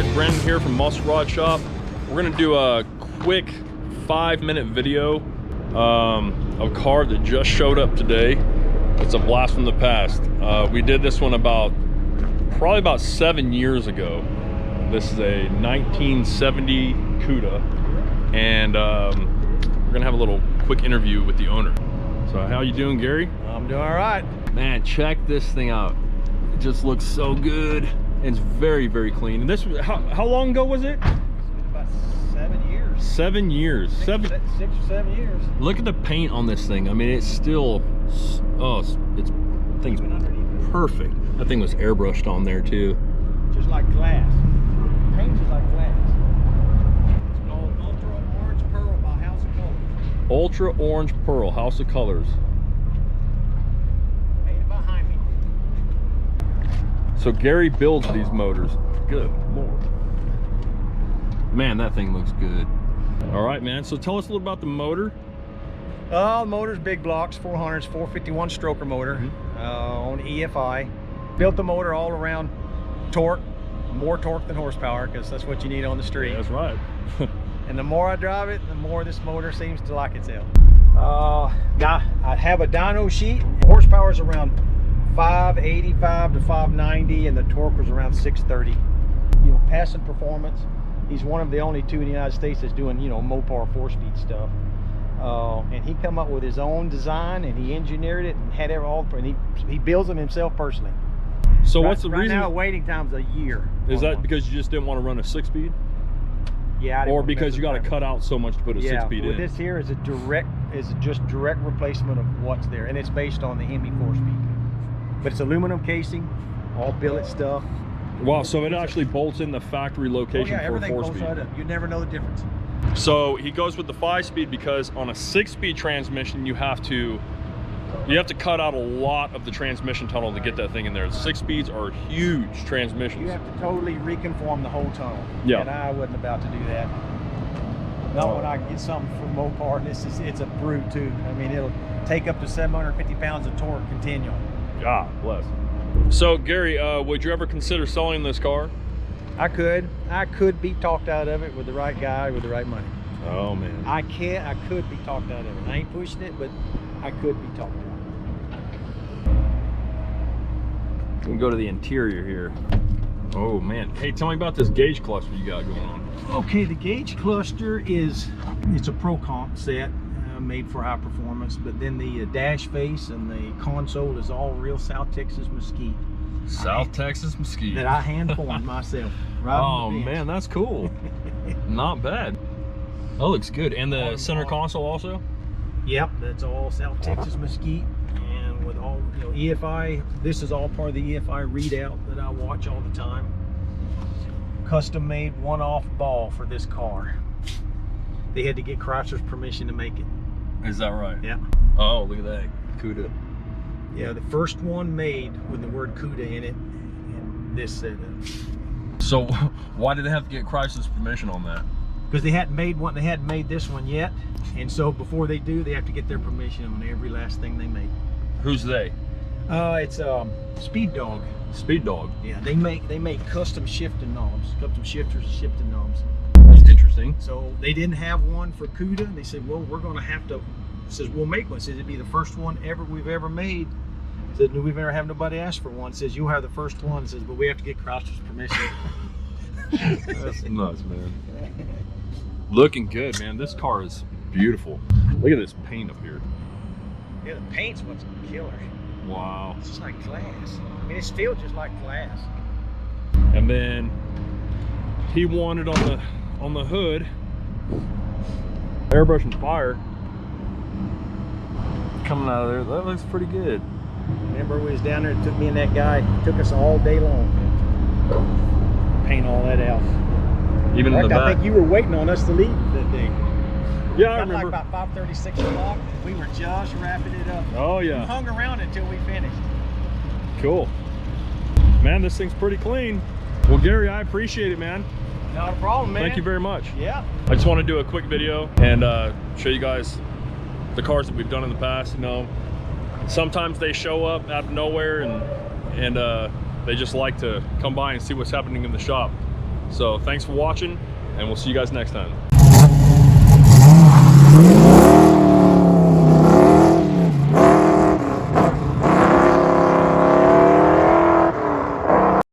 guys, Brandon here from Muscle Rod Shop. We're gonna do a quick 5-minute video of a car that just showed up today. It's a blast from the past. We did this one probably about 7 years ago. This is a 1970 Cuda, and we're gonna have a little quick interview with the owner. So how you doing, Gary? I'm doing all right. Man, check this thing out. It just looks so good. It's very, very clean. And this, how long ago was it? It's been about 7 years. 7 years. 6 or 7 years. Look at the paint on this thing. I mean, it's still, it's thing's perfect. That thing was airbrushed on there too. Just like glass. Paint just like glass. It's called Ultra Orange Pearl by House of Colors. Ultra Orange Pearl, House of Colors. Painted behind me. So Gary builds these motors. Good Lord. Man, that thing looks good. All right, man. So tell us a little about the motor. Motor's big blocks, 400s, 451 stroker motor on EFI. Built the motor all around torque, more torque than horsepower, because that's what you need on the street. Yeah, that's right. And the more I drive it, the more this motor seems to like itself. I have a dyno sheet. Horsepower is around 585 to 590, and the torque was around 630. You know, passing performance. He's one of the only two in the United States that's doing, you know, Mopar 4-speed stuff. And he come up with his own design, and he engineered it and had and he builds them himself personally. So what's the right reason? Right now, waiting time's a year. Is that because you just didn't want to run a 6-speed? Yeah. Or because you got to cut out so much to put a 6-speed in? This here is just direct replacement of what's there, and it's based on the Hemi 4-speed. But it's aluminum casing, all billet stuff. Wow, so it actually bolts in the factory location for a 4-speed. Right up. You never know the difference. So he goes with the 5-speed because on a 6-speed transmission you have to cut out a lot of the transmission tunnel to get that thing in there. The 6-speeds are huge transmissions. You have to totally reconform the whole tunnel. Yeah. And I wasn't about to do that. Not when I get something from Mopar, and it's a brute too. I mean, it'll take up to 750 pounds of torque continual. God bless. So Gary, would you ever consider selling this car? I could be talked out of it with the right guy with the right money. Oh man. I could be talked out of it. I ain't pushing it, but I could be talked out. We can go to the interior here. Oh man. Hey, tell me about this gauge cluster you got going on. Okay, the gauge cluster it's a Pro Comp set made for high performance, but then the dash face and the console is all real South Texas mesquite. South Texas mesquite. That I hand formed myself. Right. Oh man, that's cool. Not bad. That looks good. And the center console also? Yep, that's all South Texas mesquite. And with all, you know, EFI, this is all part of the EFI readout that I watch all the time. Custom made one-off ball for this car. They had to get Chrysler's permission to make it. Is that right? Yeah. Oh, look at that. Cuda. Yeah, the first one made with the word Cuda in it, and this said it. So why did they have to get Chrysler's permission on that? Because they hadn't made one, they hadn't made this one yet, and so before they do, they have to get their permission on every last thing they make. Who's they? It's Speed Dog. Speed Dog. Yeah, they make custom shifting knobs, custom shifters and shifting knobs. That's interesting. So they didn't have one for Cuda, and they said, well, we're going to have to. Says we'll make one. Says it'd be the first one we've ever made. Says we've never had nobody ask for one. Says you'll have the first one. Says but we have to get Chrysler's permission. That's nuts, man. Looking good, man. This car is beautiful. Look at this paint up here. Yeah, the paint's what's killer. Wow. It's just like glass. I mean, it's still just like glass. And then he wanted on the hood airbrush and fire coming out of there. That looks pretty good. Remember we was down there, it took me and that guy, it took us all day long to paint all that out. Even in the back. I think you were waiting on us to leave that day. Yeah, I remember. Like about 5:30, 6 o'clock, we were just wrapping it up. Oh yeah. We hung around until we finished. Cool. Man, this thing's pretty clean. Well, Gary, I appreciate it, man. Not a problem, man. Thank you very much. Yeah. I just want to do a quick video and show you guys the cars that we've done in the past. You know, sometimes they show up out of nowhere and they just like to come by and see what's happening in the shop. So thanks for watching, and we'll see you guys next time.